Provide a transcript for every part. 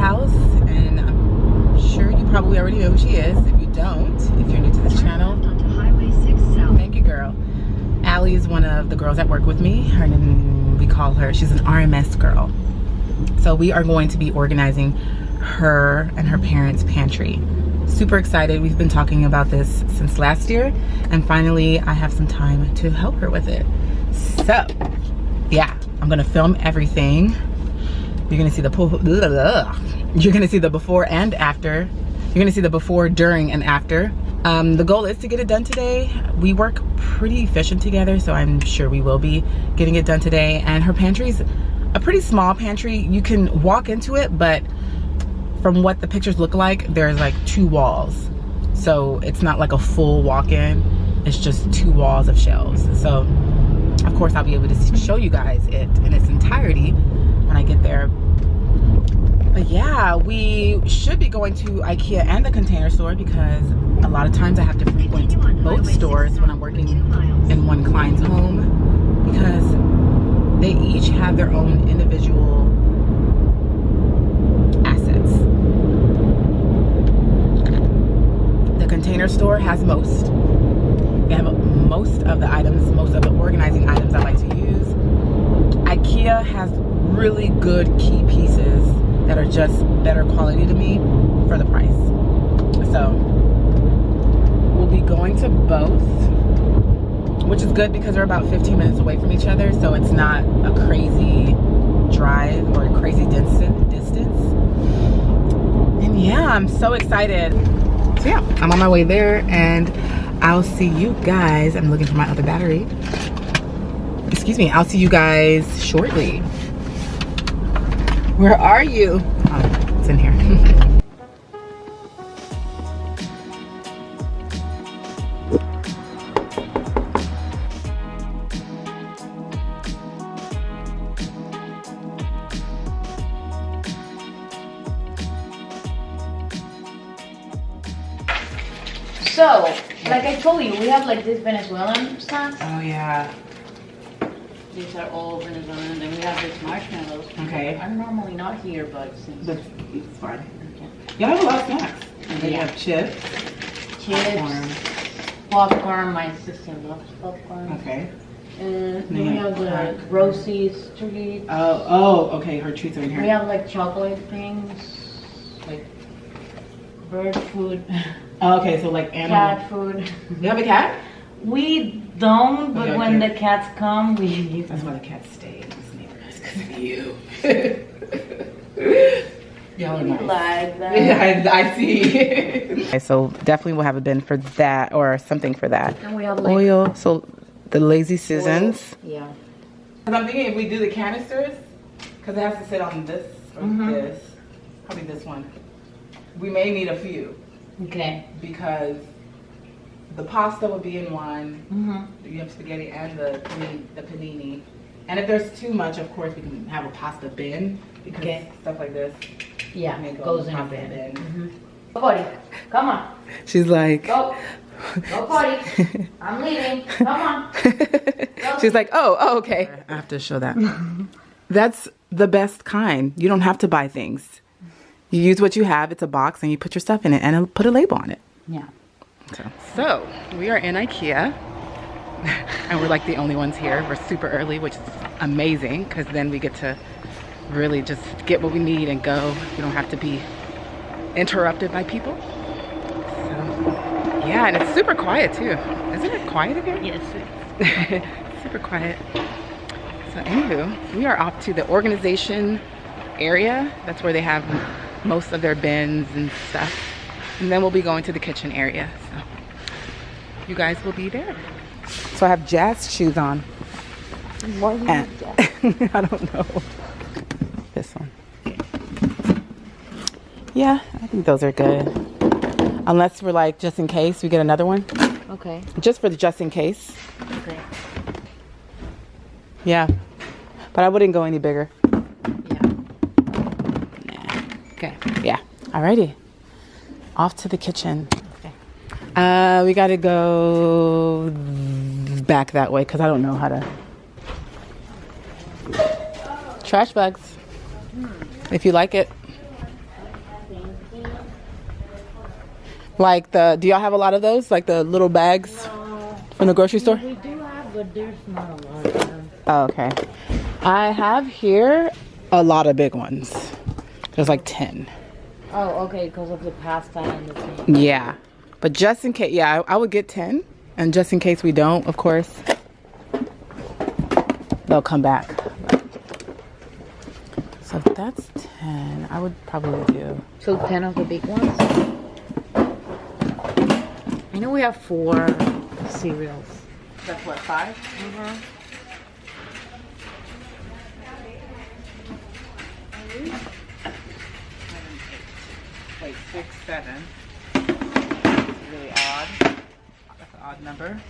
house, and I'm sure you probably already know who she is. If you don't, if you're new to this channel, thank you, girl. Allie is one of the girls that work with me. Her name, we call her, she's an RMS girl. So we are going to be organizing her and her parents' pantry. Super excited. We've been talking about this since last year, and finally I have some time to help her with it. So yeah, I'm gonna film everything. You're gonna see the you're gonna see the before and after. You're gonna see the before, during, and after. The goal is to get it done today. We work pretty efficient together, so I'm sure we will be getting it done today. And her pantry's a pretty small pantry. You can walk into it, but from what the pictures look like, there's like 2 walls. So it's not like a full walk-in. It's just 2 walls of shelves. So of course I'll be able to show you guys it in its entirety when I get there. But yeah, we should be going to Ikea and the Container Store because a lot of times I have to frequent both stores when I'm working in one client's home, because they each have their own individual assets. The Container Store has most. They have most of the items, most of the organizing items I like to use. Ikea has really good key pieces that are just better quality to me for the price. So we'll be going to both, which is good because they're about 15 minutes away from each other, so it's not a crazy drive or a crazy distance. And yeah, I'm so excited. So yeah, I'm on my way there, and I'll see you guys. I'm looking for my other battery. Excuse me, I'll see you guys shortly. Where are you? Oh, it's in here. So, like I told you, we have like this Venezuelan snacks. Oh yeah. These are all Venezuelan, and we have these marshmallows. Okay. I'm normally not here, but since But it's fine. okay. Y'all have a lot of snacks. And then you Yeah. have chips. Popcorn. My sister loves popcorn. Okay. And then Yeah. we have the Rosie's treats. Oh, okay. Her treats are in here. We have like chocolate things, like bird food, Oh, okay, so like animal. cat food. You have a cat? We don't, but Okay, when okay. the cats come, we. That's why the cats stay in this neighborhood. It's because of you. Y'all are nice. Like that. Yeah, I see. Okay, so definitely we'll have a bin for that, or something for that. And we have like Oil, so the lazy Susans. Yeah. Because I'm thinking if we do the canisters, because it has to sit on this or this, probably this one. We may need a few Okay. because the pasta would be in one. Mm-hmm. You have spaghetti and the panini. And if there's too much, of course, we can have a pasta bin because Okay. stuff like this. Yeah, may go goes in a pasta bin. Mm-hmm. Go potty. Come on. She's like, Go. Go potty. I'm leaving. Come on. Go. she's like, oh, okay. I have to show that. That's the best kind. You don't have to buy things. You use what you have. It's a box, and you put your stuff in it, and it'll put a label on it. Yeah. So we are in Ikea, and we're like the only ones here. We're super early, which is amazing because then we get to really just get what we need and go. We don't have to be interrupted by people. So yeah, and it's super quiet too. Isn't it quiet in here? Yes. Super quiet. So anywho, we are off to the organization area. That's where they have most of their bins and stuff. And then we'll be going to the kitchen area. So you guys will be there. So I have Jazz shoes on. Why do you And I don't know. This one. Yeah, I think those are good. Unless we're like, just in case, we get another one. Okay. Just for the just in case. Okay. Yeah. But I wouldn't go any bigger. Yeah. Nah. Okay. Yeah. Alrighty. Off to the kitchen. Okay. We gotta go back that way because I don't know how to. Trash bags. If you like it. Like do y'all have a lot of those? Like the little bags from the grocery store? We do have, but there's not a lot of them. Oh, okay. I have here a lot of big ones. There's like 10. Oh, okay, because of the pasta and the thing. Yeah. But just in case, yeah, I would get 10. And just in case we don't, of course, they'll come back. So if that's 10, I would probably do. So 10 of the big ones? I know we have 4 cereals. That's what, 5? Mm-hmm. Wait, 6, 7. It's really odd. That's an odd number.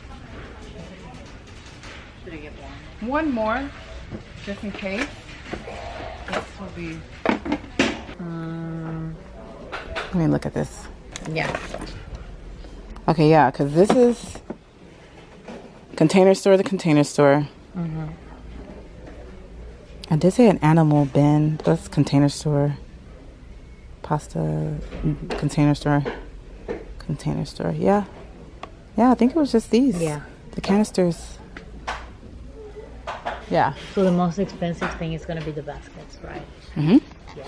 Should I get one? One more, just in case. This will be. Let me look at this. Yeah. Okay, yeah, because this is Container Store, the Container Store. Mm-hmm. I did say an animal bin. That's Container Store. Pasta, Container Store. Container Store, yeah. Yeah, I think it was just these. Yeah. The canisters. Yeah. So the most expensive thing is going to be the baskets, right? Mm-hmm. Yeah.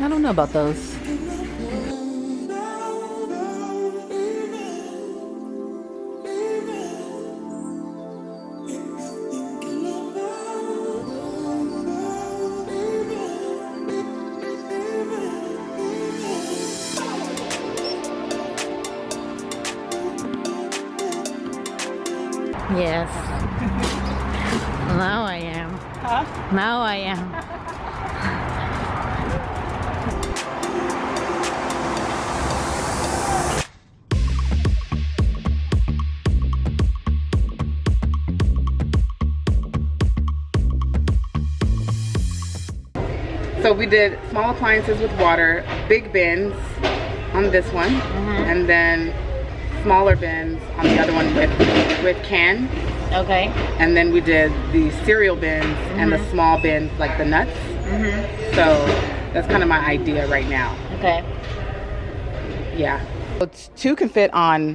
I don't know about those. Yes. Now I am. Huh? Now I am. So we did small appliances with water, big bins on this one, and then smaller bins on the other one with can. Okay. And then we did the cereal bins and the small bins, like the nuts. So that's kind of my idea right now. Okay. Yeah. So 2 can fit on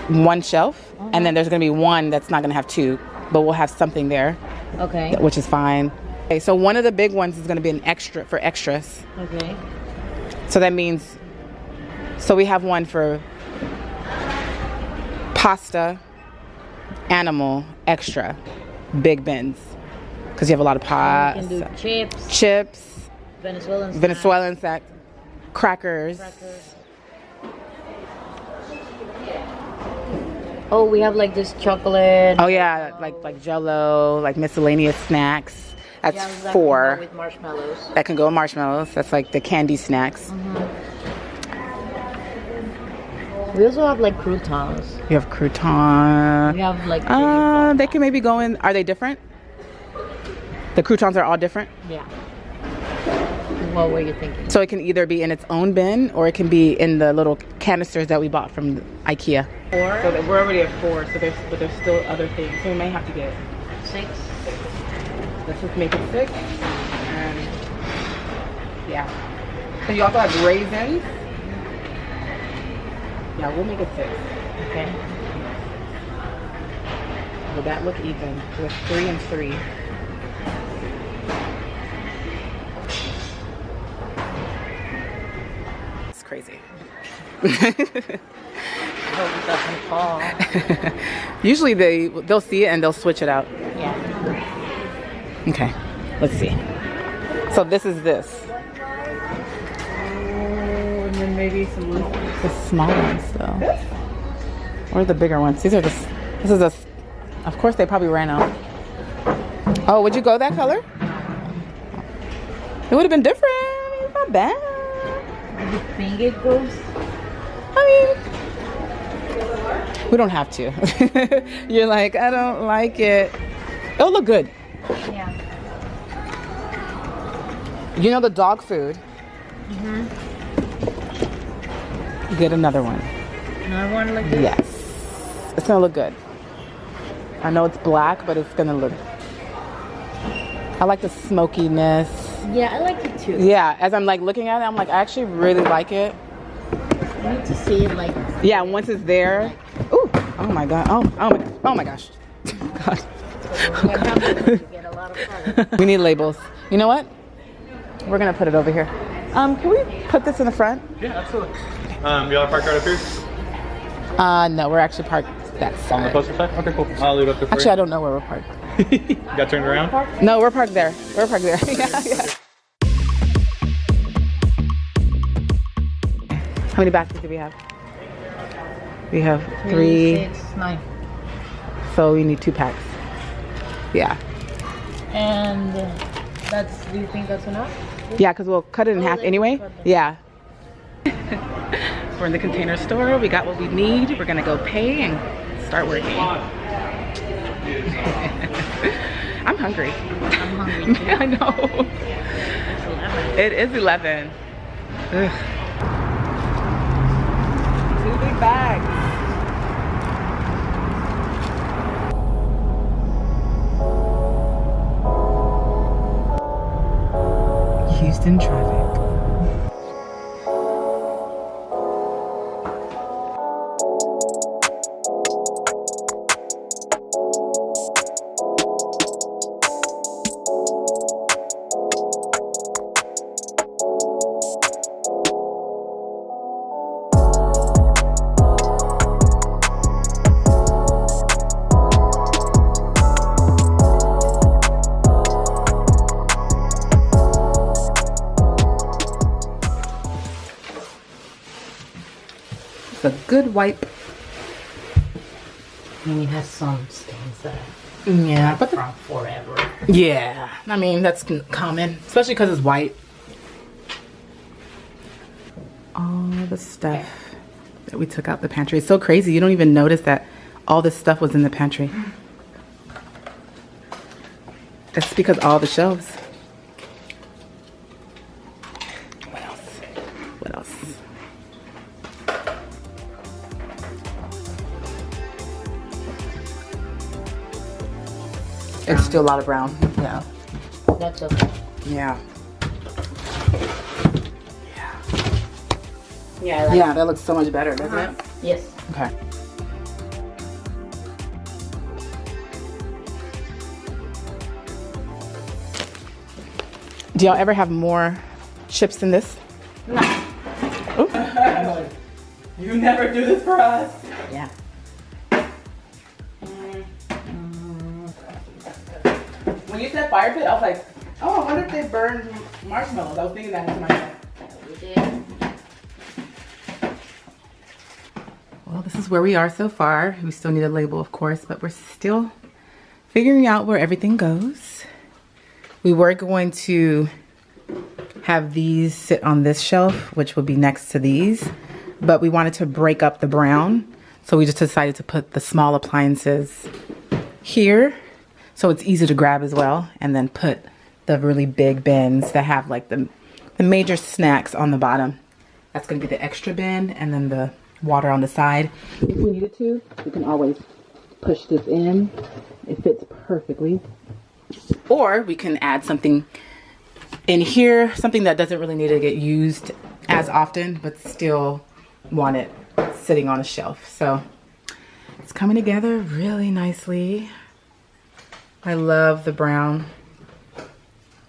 one shelf, and then there's gonna be one that's not gonna have 2, but we'll have something there, Okay. which is fine. Okay, so one of the big ones is gonna be an extra for extras. Okay. So that means, so we have one for pasta, animal, extra, big bins. Because you have a lot of You pasta. can do chips, Chips, Venezuelan snacks, crackers. crackers. Oh, we have like this chocolate. Oh yeah, like Jello, like miscellaneous snacks. That's Yeah, that 4. can go with marshmallows. That can go with marshmallows. That's like the candy snacks. We also have like croutons. You have crouton. We have like They can maybe go in. Are they different? The croutons are all different. yeah. What were you thinking? So it can either be in its own bin or it can be in the little canisters that we bought from Ikea. 4, So we're already at 4. So there's still other things. So we may have to get 6. Let's just make it 6. And yeah. So you also have raisins. Yeah, we'll make it 6. Okay. Will that look even? With 3 and 3. It's crazy. I hope it doesn't fall. Usually they'll see it and they'll switch it out. Yeah. Okay, let's see. So this is this. Oh, and then maybe some the small ones though. Or the bigger ones. These are this is a, of course they probably ran out. Oh, would you go that color? It would have been different. It's not bad. You think it goes? I mean, we don't have to. You're like, I don't like it. It'll look good. Yeah. You know the dog food? Get another one. Another one like this? Yes. It's gonna look good. I know it's black, but it's gonna look I like the smokiness. Yeah, I like it too. Yeah, as I'm like looking at it, I'm like, I actually really like it. I need to see it like. Yeah, once it's there. Ooh, oh my god. Oh my gosh. God. What happens is you get a lot of product. We need labels. You know what? We're gonna put it over here. Can we put this in the front? Yeah, absolutely. You all parked right up here? No, we're actually parked that On the side. closer side? Okay, cool. I'll leave it up there for Actually, I don't know where we're parked. you. Got turned around? No, we're parked there. We're parked there. Yeah. How many baskets do we have? We have 3. 6, 9. So we need 2 packs. Yeah. And that's. Do you think that's enough? Yeah, because we'll cut it in half anyway. Yeah. We're in the container store. We got what we need. We're gonna go pay and start working. I'm hungry. I'm hungry too. I know. It is 11. Ugh. 2 big bags. Houston traffic. A good wipe. I mean, it has some stains that Yeah, but from forever. yeah, I mean that's common, especially because it's white. All the stuff that we took out the pantry. It's so crazy. You don't even notice that all this stuff was in the pantry. That's because all the shelves. What else? What else? It's still a lot of brown. Yeah. That's okay. Yeah. Yeah, I like Yeah, that looks so much better, doesn't it? it. Yes. Okay. Do y'all ever have more chips than this? No. Ooh. You never do this for us. Yeah. When you said fire pit, I was like, oh, I wonder if they burned marshmallows. I was thinking that into my head. We did. Well, this is where we are so far. We still need a label, of course, but we're still figuring out where everything goes. We were going to have these sit on this shelf, which would be next to these, but we wanted to break up the brown. So we just decided to put the small appliances here, so it's easy to grab as well, and then put the really big bins that have like the major snacks on the bottom. That's gonna be the extra bin, and then the water on the side. If we needed to, we can always push this in. It fits perfectly. Or we can add something in here, something that doesn't really need to get used as often, but still want it sitting on a shelf. So it's coming together really nicely. I love the brown.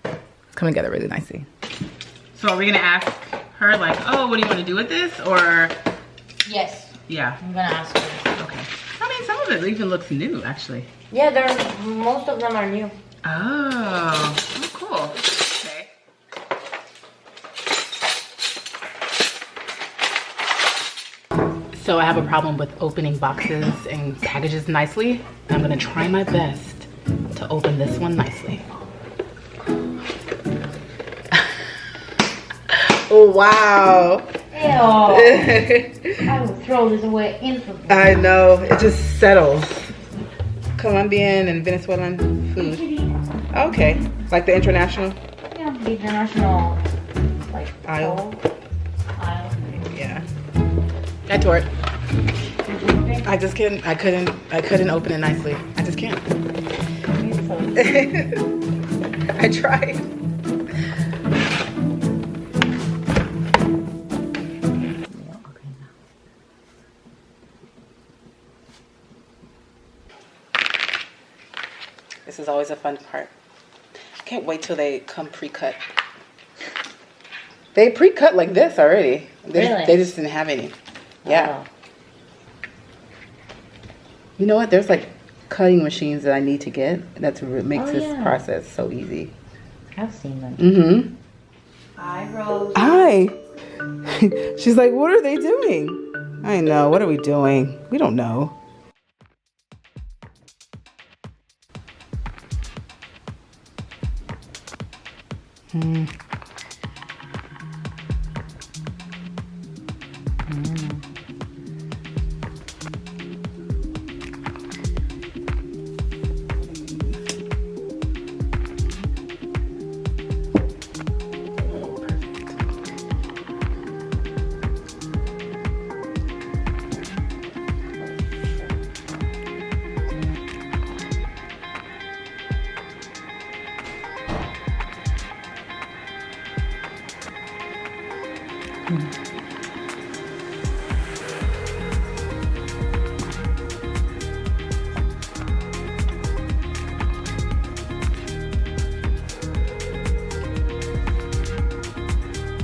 It's coming together really nicely. So are we gonna ask her like, oh, what do you want to do with this? Or Yes. yeah. I'm gonna ask her. Okay. I mean, some of it even looks new, actually. Yeah, most of them are new. Oh, cool. Okay. So I have a problem with opening boxes and packages nicely. I'm gonna try my best to open this one nicely. Oh, wow. Ew. I will throw this away instantly. I know, it just settles. Colombian and Venezuelan food. Okay, like the international? Yeah, the international, like, Aisle. aisle. Yeah. I tore it. I just couldn't, I couldn't open it nicely. I just can't. I tried. This is always a fun part. I can't wait till they come pre-cut. They pre-cut like this already. Really? They just didn't have any. Yeah. Oh. You know what? There's like cutting machines that I need to get. That's what makes this yeah. process so easy. I've seen them. Mm-hmm. Hi, Rosie. Hi. She's like, what are they doing? I know. What are we doing? We don't know.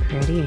Pretty.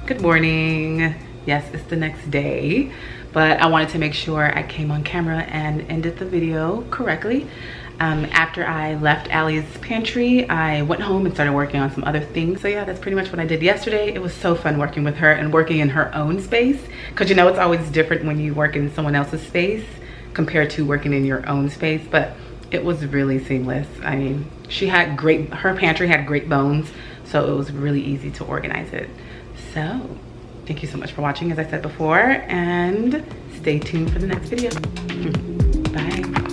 Good morning. Yes, it's the next day, but I wanted to make sure I came on camera and ended the video correctly. After I left Allie's pantry, I went home and started working on some other things. So yeah, that's pretty much what I did yesterday. It was so fun working with her and working in her own space, because you know it's always different when you work in someone else's space compared to working in your own space, but it was really seamless. I mean, her pantry had great bones, so it was really easy to organize it. So thank you so much for watching, as I said before, and stay tuned for the next video. Bye.